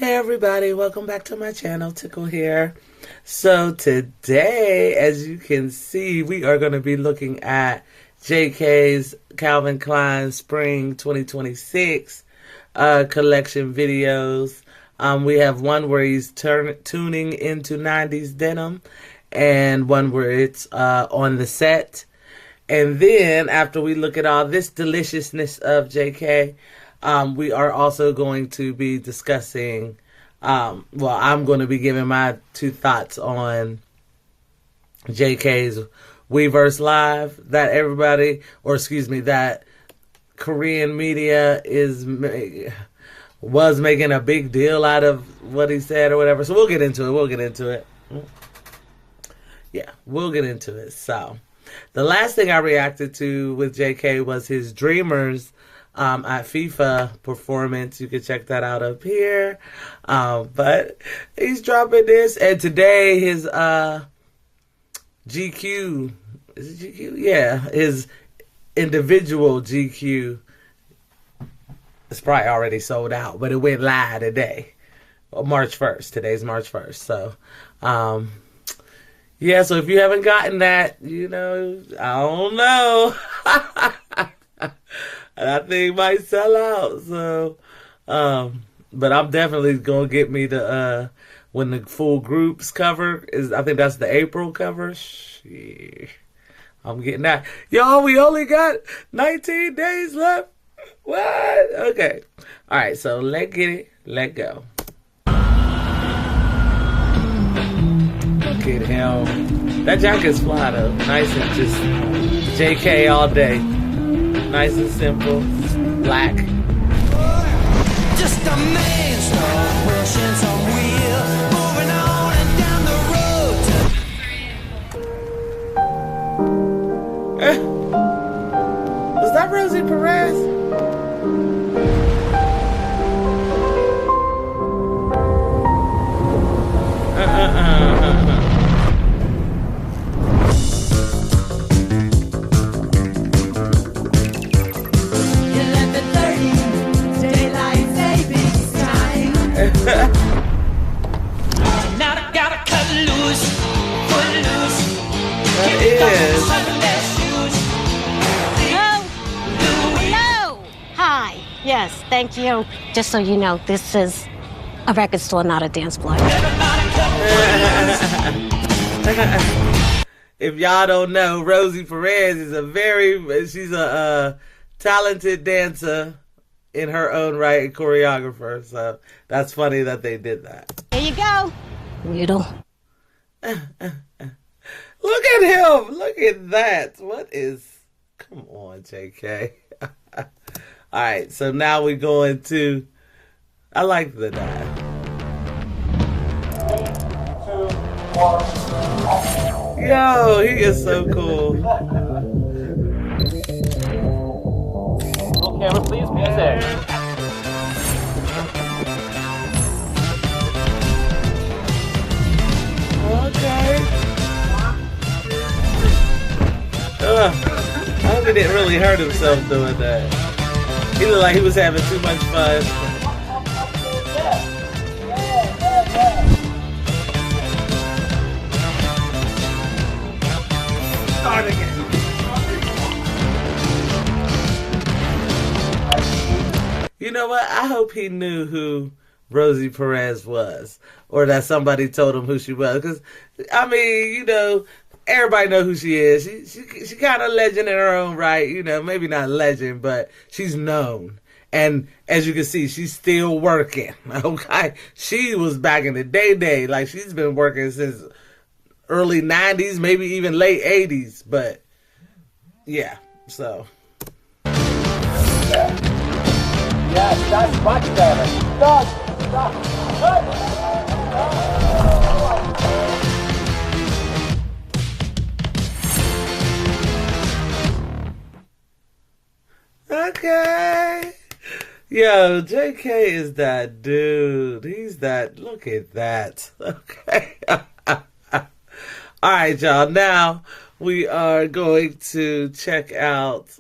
Hey everybody, welcome back to my channel. Tickle here. So today, as you can see, we are going to be looking at JK's Calvin Klein Spring 2026 collection videos. We have one where he's tuning into 90s denim and one where it's on the set. And then after we look at all this deliciousness of JK, we are also going to be discussing, well, I'm going to be giving my two thoughts on JK's Weverse Live that everybody, or excuse me, that Korean media was making a big deal out of what he said or whatever. So we'll get into it. Yeah, we'll get into it. So the last thing I reacted to with JK was his Dreamers at FIFA performance. You can check that out up here. But he's dropping this, and today his GQ, is it GQ? Yeah, his individual GQ is probably already sold out, but it went live today, March 1st. Today's March 1st. So, yeah, so if you haven't gotten that, you know, I don't know. That thing might sell out. So, but I'm definitely going to get me the, when the full groups cover is, I think that's the April cover. Shit. I'm getting that. Y'all, we only got 19 days left. What? Okay. All right, so let's get it. Let go. Look at him. That jacket's fly though. Nice and just JK all day. Nice and simple. Black. Just a man start pushing some wheel, moving on and down the road. Was that Rosie Perez? Now I gotta cut loose, put loose. That is. Hello. Hi. Yes, thank you. Just so you know, this is a record store, not a dance floor. If y'all don't know, Rosie Perez is she's a talented dancer in her own right, and choreographer. So that's funny that they did that. Here you go. Noodle. Look at him. Look at that. Come on, JK. All right, so now we're going to, I like the dive. 3, 2, 1. Yo, he is so cool. Camera, please, music. Okay. I hope he didn't really hurt himself doing that. He looked like he was having too much fun. Start again. You know what? I hope he knew who Rosie Perez was, or that somebody told him who she was. Because, I mean, you know, everybody know who she is. She kind of legend in her own right. You know, maybe not legend, but she's known. And as you can see, she's still working. Okay, she was back in the day. Like, she's been working since early 90s, maybe even late 80s. But yeah, so. Yes, that's much better. Stop. Okay. Yo, JK is that dude. He's that. Look at that. Okay. All right, y'all. Now we are going to check out.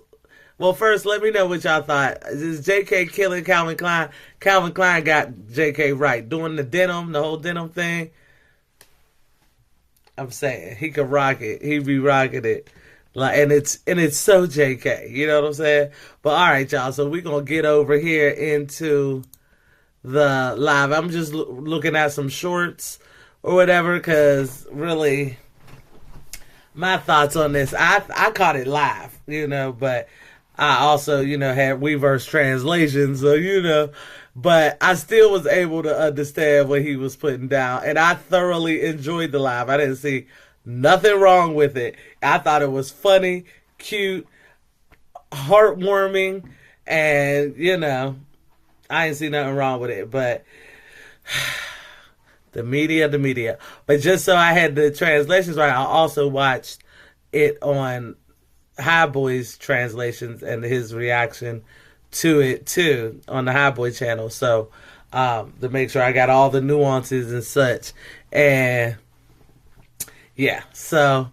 Well, first, let me know what y'all thought. Is JK killing Calvin Klein? Calvin Klein got JK right. Doing the denim, the whole denim thing. I'm saying he could rock it. He be rocking it. Like, and it's so JK. You know what I'm saying? But all right, y'all. So we're gonna get over here into the live. I'm just looking at some shorts or whatever, because really, my thoughts on this. I caught it live, you know, but I also, you know, had Weverse translation, so, you know, but I still was able to understand what he was putting down, and I thoroughly enjoyed the live. I didn't see nothing wrong with it. I thought it was funny, cute, heartwarming, and, you know, I didn't see nothing wrong with it, but the media. But just so I had the translations right, I also watched it on High Boy's translations and his reaction to it too on the High Boy channel. So to make sure I got all the nuances and such. And yeah, so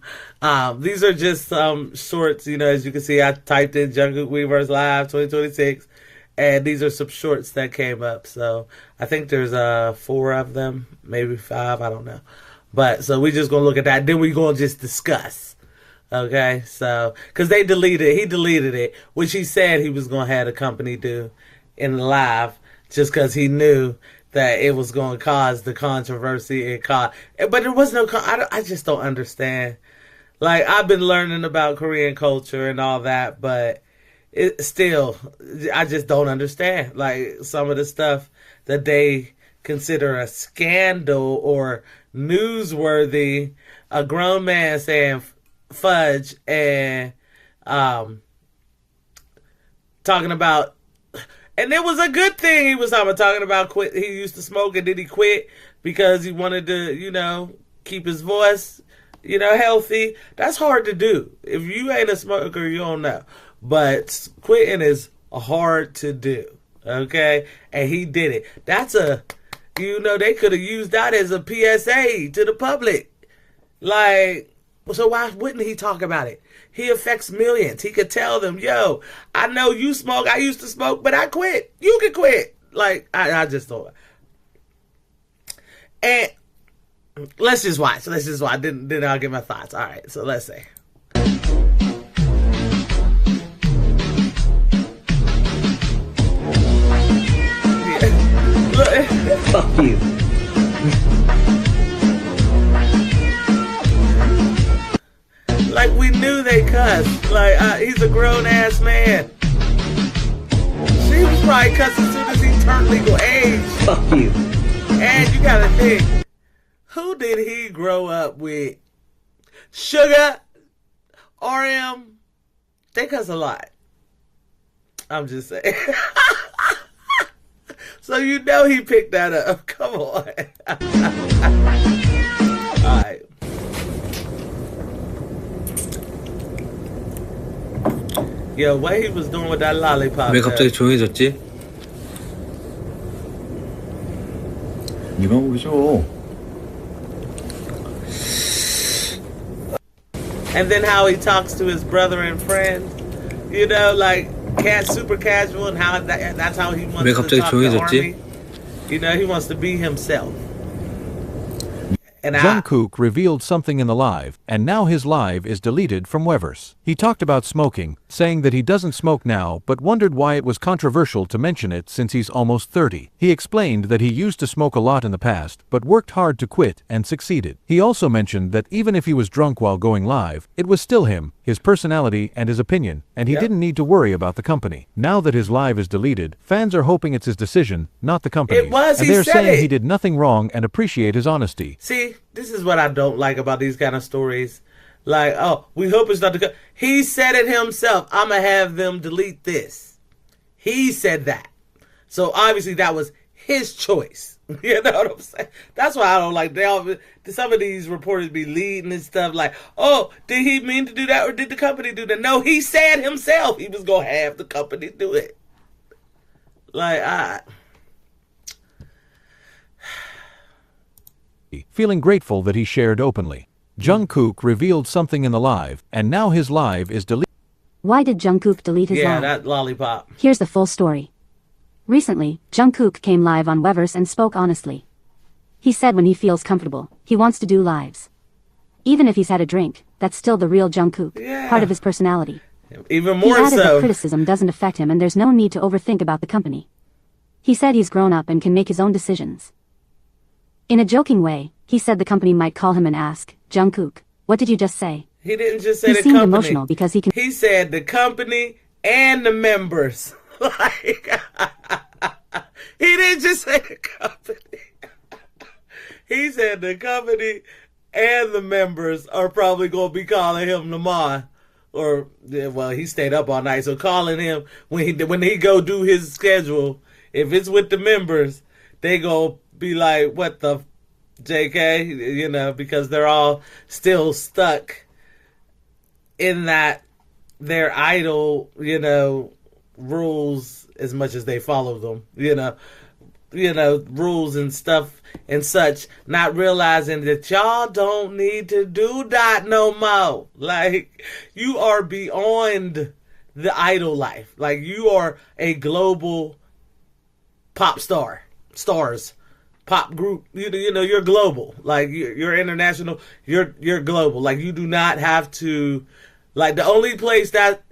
these are just some shorts. You know, as you can see, I typed in JungKook Weverse Live 2026, and these are some shorts that came up. So I think there's 4 of them, maybe 5, I don't know. But so we just gonna look at that. Then we gonna just discuss. Okay, so, because he deleted it, which he said he was going to have the company do in the live, just because he knew that it was going to cause the controversy it caused. But there was no, I just don't understand. Like, I've been learning about Korean culture and all that, but it still, I just don't understand. Like, some of the stuff that they consider a scandal or newsworthy, a grown man saying fudge and talking about, and it was a good thing he was talking about quit. He used to smoke, and did he quit because he wanted to, you know, keep his voice, you know, healthy? That's hard to do. If you ain't a smoker, you don't know. But quitting is hard to do. Okay, and he did it. That's a, you know, they could have used that as a PSA to the public. Like, so why wouldn't he talk about it? He affects millions. He could tell them, yo, I know you smoke. I used to smoke, but I quit. You can quit. Like, I just thought. And let's just watch. Then I'll give my thoughts. All right, so let's see. Fuck you. Like, we knew they cussed. Like, he's a grown-ass man. She was probably cussing as soon as he turned legal age. Fuck you. And you gotta think, who did he grow up with? Suga, RM, they cuss a lot. I'm just saying. So you know he picked that up. Come on. All right. Yo, what he was doing with that lollipop? 왜 갑자기 조용해졌지? 네가 보죠. And then how he talks to his brother and friends, you know, like super casual, and how that's how he wants 왜 to 갑자기 talk to 조용해졌지? Army. You know, he wants to be himself. And JungKook revealed something in the live, and now his live is deleted from Weverse. He talked about smoking, saying that he doesn't smoke now but wondered why it was controversial to mention it since he's almost 30. He explained that he used to smoke a lot in the past but worked hard to quit and succeeded. He also mentioned that even if he was drunk while going live, it was still him, his personality and his opinion, and he didn't need to worry about the company. Now that his live is deleted, fans are hoping it's his decision, not the company's. It was, and he they're said saying it. he did nothing wrong and appreciate his honesty. See, this is what I don't like about these kind of stories. Like, oh, we hope it's not the... He said it himself. I'm going to have them delete this. He said that. So obviously that was his choice. You know what I'm saying? That's why I don't like... Some of these reporters be leading and stuff like, oh, did he mean to do that or did the company do that? No, he said himself he was going to have the company do it. Like, feeling grateful that he shared openly. JungKook revealed something in the live, and now his live is deleted. Why did JungKook delete his live? Yeah, that lollipop. Here's the full story. Recently, JungKook came live on Weverse and spoke honestly. He said when he feels comfortable, he wants to do lives. Even if he's had a drink, that's still the real JungKook, part of his personality. Even more he added so. that criticism doesn't affect him and there's no need to overthink about the company. He said he's grown up and can make his own decisions. In a joking way, he said the company might call him and ask, "JungKook, what did you just say?" He didn't just say he the seemed company. Emotional because He said the company and the members. Like, he didn't just say the company. He said the company and the members are probably going to be calling him tomorrow. Or, well, he stayed up all night, so calling him when he go do his schedule, if it's with the members, they go be like, what the JK, you know, because they're all still stuck in that their idol, you know, rules as much as they follow them, you know, rules and stuff and such, not realizing that y'all don't need to do that no more. Like, you are beyond the idol life. Like, you are a global pop stars, pop group. You know, you're global. Like, you're international. You're global. Like, you do not have to. Like, the only place that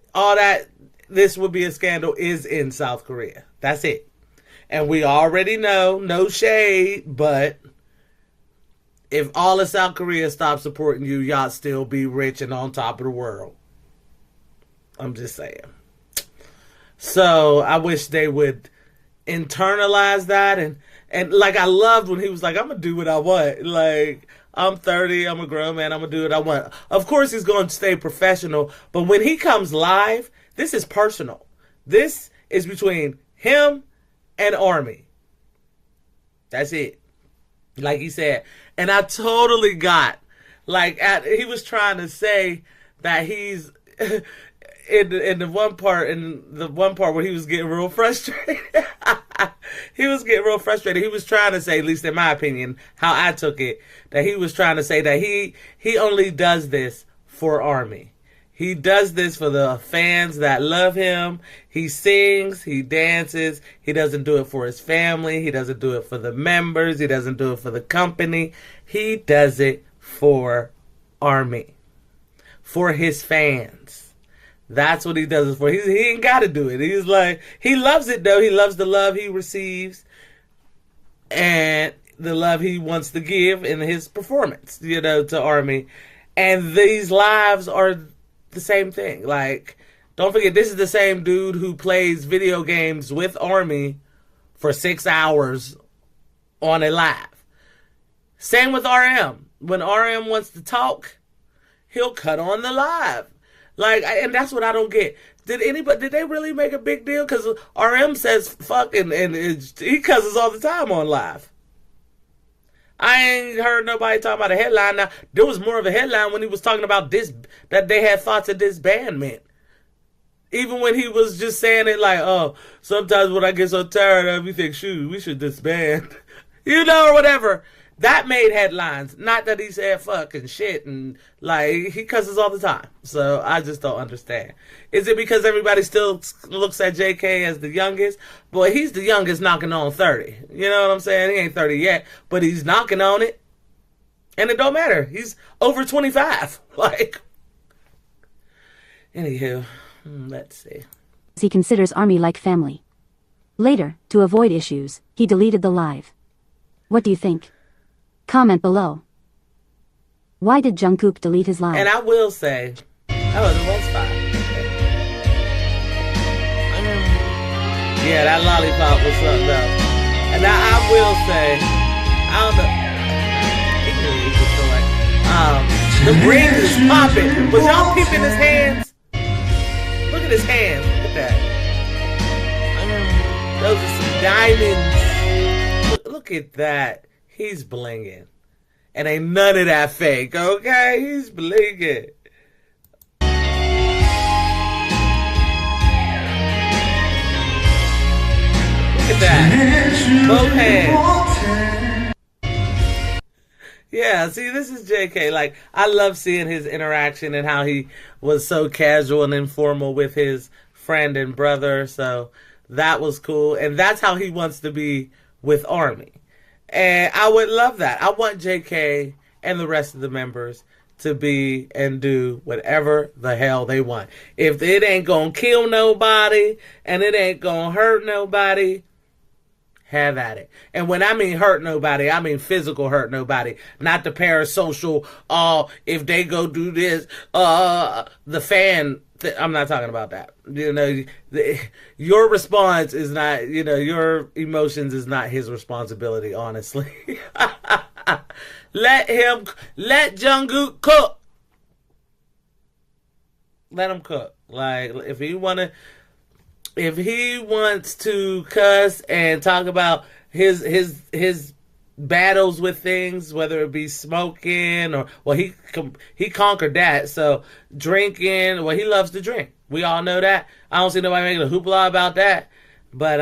this would be a scandal is in South Korea. That's it. And we already know, no shade, but if all of South Korea stops supporting you, y'all still be rich and on top of the world. I'm just saying. So I wish they would internalize that. And like, I loved when he was like, I'm going to do what I want. Like, I'm 30, I'm a grown man, I'm going to do what I want. Of course, he's going to stay professional. But when he comes live, this is personal. This is between him and Army. That's it. Like he said. And I totally got, like, he was trying to say that he's in the one part where he was getting real frustrated. He was getting real frustrated. He was trying to say, at least in my opinion, how I took it, that he was trying to say that he only does this for Army. He does this for the fans that love him. He sings, he dances. He doesn't do it for his family. He doesn't do it for the members. He doesn't do it for the company. He does it for Army, for his fans. That's what he does it for. He ain't got to do it. He's like, he loves it though. He loves the love he receives and the love he wants to give in his performance, you know, to Army. And these lives are the same thing. Like, don't forget, this is the same dude who plays video games with Army for 6 hours on a live. Same with RM. When RM wants to talk, he'll cut on the live. Like, and that's what I don't get. Did they really make a big deal? Because RM says fuck and he cusses all the time on live. I ain't heard nobody talking about a headline. Now, there was more of a headline when he was talking about this, that they had thoughts of disbandment. Even when he was just saying it like, oh, sometimes when I get so tired of you think, shoot, we should disband. You know, or whatever. That made headlines. Not that he said fuck and shit and like, he cusses all the time. So I just don't understand. Is it because everybody still looks at JK as the youngest? Boy, he's the youngest knocking on 30. You know what I'm saying? He ain't 30 yet, but he's knocking on it. And it don't matter. He's over 25. Like, anywho, let's see. He considers Army like family. Later, to avoid issues, he deleted the live. What do you think? Comment below. Why did JungKook delete his live? And I will say, oh, the one spot. Yeah, that lollipop was something else. And I will say, I don't know. The ring is popping. Was y'all peeping his hands? Look at his hands. Look at that. Those are some diamonds. Look at that. He's blinging. And ain't none of that fake, okay? He's blinging. Look at that. Both hands. Yeah, see, this is JK. Like, I love seeing his interaction and how he was so casual and informal with his friend and brother. So that was cool. And that's how he wants to be with Army. And I would love that. I want JK and the rest of the members to be and do whatever the hell they want. If it ain't gonna kill nobody and it ain't gonna hurt nobody, have at it. And when I mean hurt nobody, I mean physical hurt nobody, not the parasocial. If they go do this, the fan. I'm not talking about that. You know, your response is not. You know, your emotions is not his responsibility. Honestly, let JungKook cook. Let him cook. Like if he wants to cuss and talk about his battles with things, whether it be smoking or, well, he conquered that. So drinking, well, he loves to drink. We all know that. I don't see nobody making a hoopla about that. But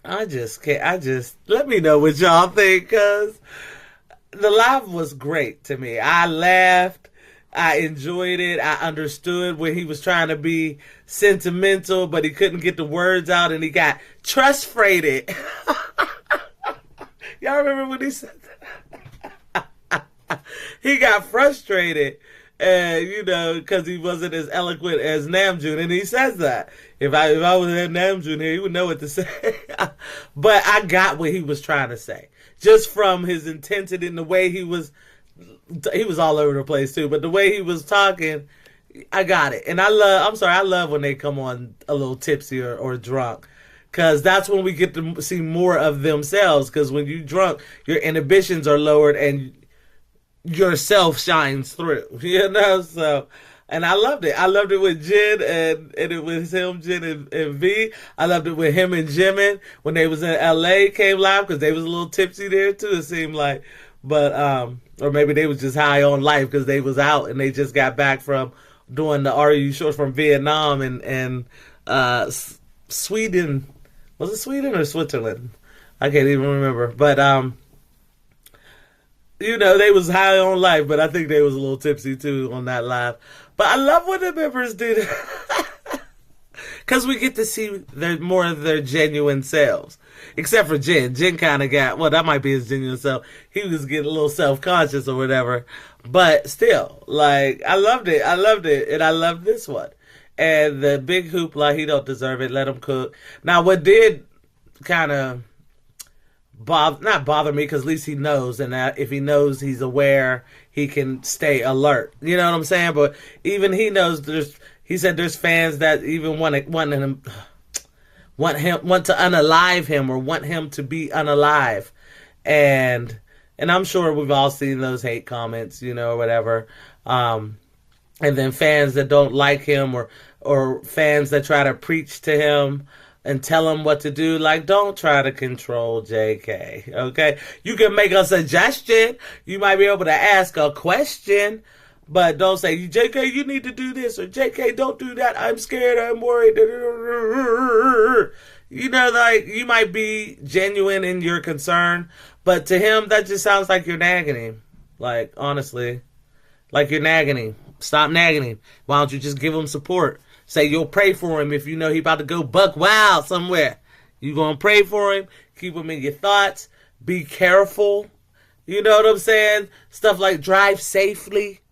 I just can't. Let me know what y'all think, cause the live was great to me. I laughed. I enjoyed it. I understood when he was trying to be sentimental, but he couldn't get the words out, and he got frustrated. Y'all remember when he said that? He got frustrated, and you know, because he wasn't as eloquent as Namjoon, and he says that. If I was at Namjoon here, he would know what to say. But I got what he was trying to say, just from his intensity and the way he was all over the place too, but the way he was talking, I got it. And I love when they come on a little tipsy or drunk, because that's when we get to see more of themselves, because when you're drunk, your inhibitions are lowered and yourself shines through, you know. So, and I loved it with Jin, and it was him, Jin and V. I loved it with him and Jimin when they was in LA, came live, because they was a little tipsy there too, it seemed like. But or maybe they was just high on life because they was out and they just got back from doing the Are You Sure from Vietnam and Sweden. Was it Sweden or Switzerland? I can't even remember. But you know, they was high on life, but I think they was a little tipsy too on that live. But I love when the members do that. Because we get to see more of their genuine selves. Except for Jin. Jin kind of got, well, that might be his genuine self. He was getting a little self-conscious or whatever. But still, like, I loved it. And I love this one. And the big hoopla, he don't deserve it. Let him cook. Now, what did kind of not bother me, because at least he knows. And that if he knows, he's aware, he can stay alert. You know what I'm saying? But even he knows he said there's fans that even want to unalive him or want him to be unalive. And I'm sure we've all seen those hate comments, you know, or whatever. And then fans that don't like him or fans that try to preach to him and tell him what to do. Like, don't try to control JK, okay? You can make a suggestion. You might be able to ask a question. But don't say, JK, you need to do this, or JK, don't do that. I'm scared. I'm worried. You know, like, you might be genuine in your concern, but to him, that just sounds like you're nagging him. Like, honestly, like you're nagging him. Stop nagging him. Why don't you just give him support? Say you'll pray for him if you know he about to go buck wild somewhere. You gonna pray for him. Keep him in your thoughts. Be careful. You know what I'm saying? Stuff like drive safely.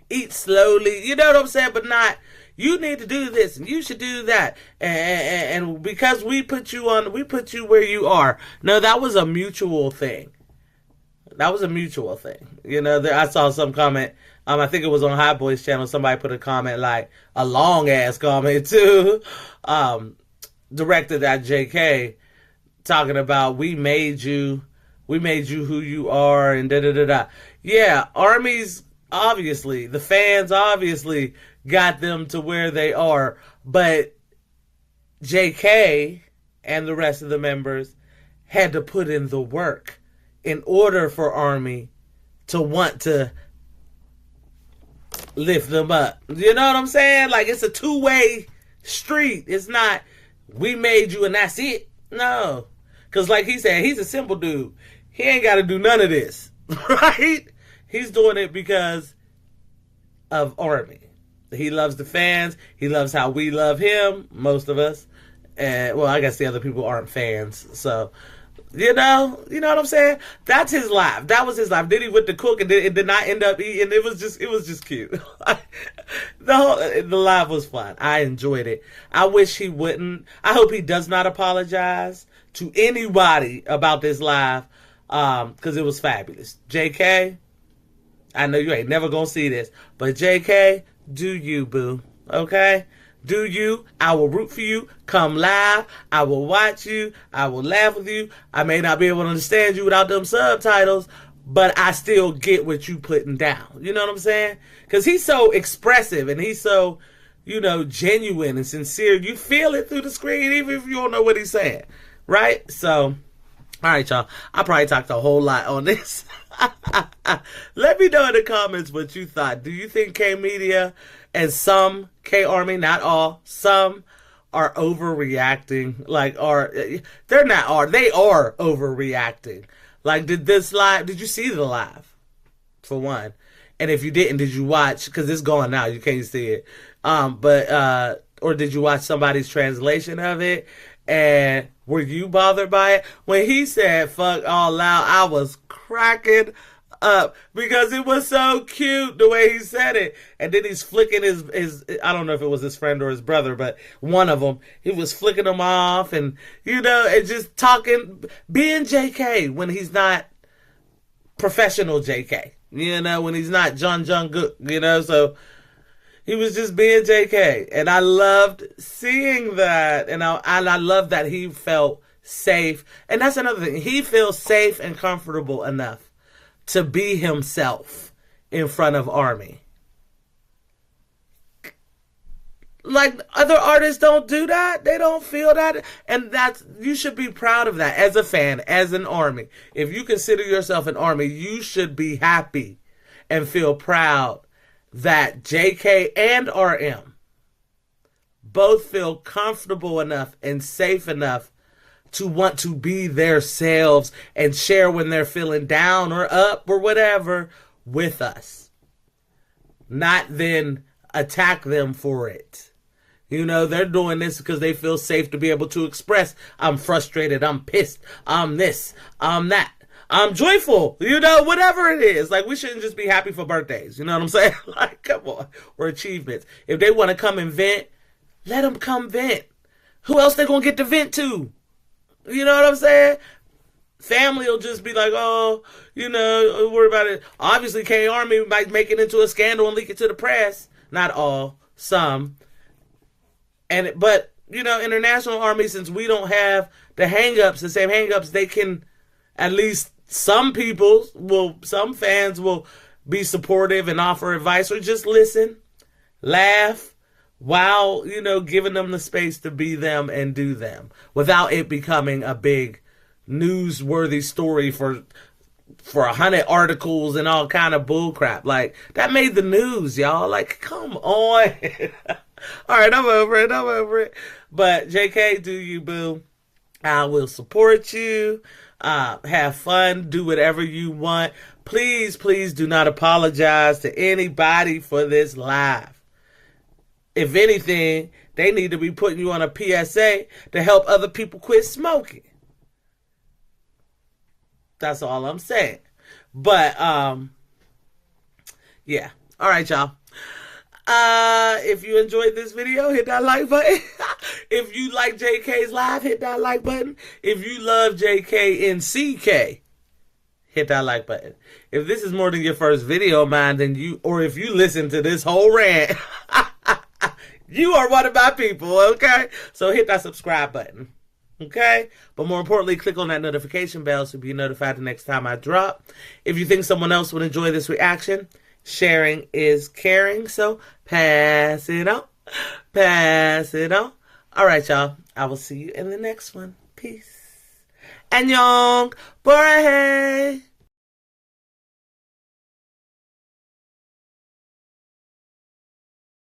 Eat slowly, you know what I'm saying? But not, you need to do this and you should do that. And because we put you where you are. No, that was a mutual thing. You know, I saw some comment, I think it was on Hot Boy's channel, somebody put a comment, like a long ass comment too, directed at JK, talking about we made you who you are and da-da-da-da. Yeah, Army's obviously, the fans obviously got them to where they are, but JK and the rest of the members had to put in the work in order for Army to want to lift them up. You know what I'm saying? Like, it's a two-way street. It's not, we made you and that's it. No. Because like he said, he's a simple dude. He ain't got to do none of this. Right? He's doing it because of Army. He loves the fans. He loves how we love him, most of us. And, well, I guess the other people aren't fans. So, you know what I'm saying? That's his life. That was his life. Then he went to cook and it did not end up eating. It was just cute. The live was fun. I enjoyed it. I wish he wouldn't. I hope he does not apologize to anybody about this live, because it was fabulous. JK, I know you ain't never gonna see this, but JK, do you, boo? Okay? Do you? I will root for you. Come live. I will watch you. I will laugh with you. I may not be able to understand you without them subtitles, but I still get what you putting down. You know what I'm saying? Because he's so expressive and he's so, genuine and sincere. You feel it through the screen even if you don't know what he's saying. Right? So, all right, y'all. I probably talked a whole lot on this. Let me know in the comments what you thought. Do you think K-Media and some K-Army, not all, some are overreacting? They are overreacting. Like, did you see the live? For one. And if you didn't, did you watch? Because it's gone now. You can't see it. Or did you watch somebody's translation of it? And were you bothered by it? When he said fuck all loud, I was cracking up because it was so cute the way he said it. And then he's flicking his I don't know if it was his friend or his brother, but one of them, he was flicking them off and, and just talking, being JK when he's not professional JK, when he's not JungKook, so he was just being JK. And I loved seeing that. And I love that he felt safe. And that's another thing. He feels safe and comfortable enough to be himself in front of Army. Like, other artists don't do that. They don't feel that. And you should be proud of that as a fan, as an Army. If you consider yourself an Army, you should be happy and feel proud that JK and RM both feel comfortable enough and safe enough to want to be their selves and share when they're feeling down or up or whatever with us. Not then attack them for it. They're doing this because they feel safe to be able to express, I'm frustrated, I'm pissed, I'm this, I'm that. I'm joyful, whatever it is. Like, we shouldn't just be happy for birthdays. You know what I'm saying? Like, come on. Or achievements. If they want to come and vent, let them come vent. Who else they going to get to vent to? You know what I'm saying? Family will just be like, oh, don't worry about it. Obviously, K-Army might make it into a scandal and leak it to the press. Not all. Some. But, international Army, since we don't have the same hang-ups, they can, at least some fans will be supportive and offer advice or just listen, laugh, while, giving them the space to be them and do them without it becoming a big newsworthy story for 100 articles and all kind of bullcrap. Like, that made the news, y'all. Like, come on. All right, I'm over it. But JK, do you, boo? I will support you. Have fun. Do whatever you want. Please, please do not apologize to anybody for this live. If anything, they need to be putting you on a PSA to help other people quit smoking. That's all I'm saying. But, yeah. All right, y'all. If you enjoyed this video, hit that like button. If you like JK's live, hit that like button. If you love JK and CK, hit that like button. If this is more than your first video of mine, or if you listen to this whole rant, you are one of my people, okay? So hit that subscribe button, okay? But more importantly, click on that notification bell so be notified the next time I drop. If you think someone else would enjoy this reaction, sharing is caring, so pass it on. Pass it on. All right, y'all. I will see you in the next one. Peace. Annyeong. Bye.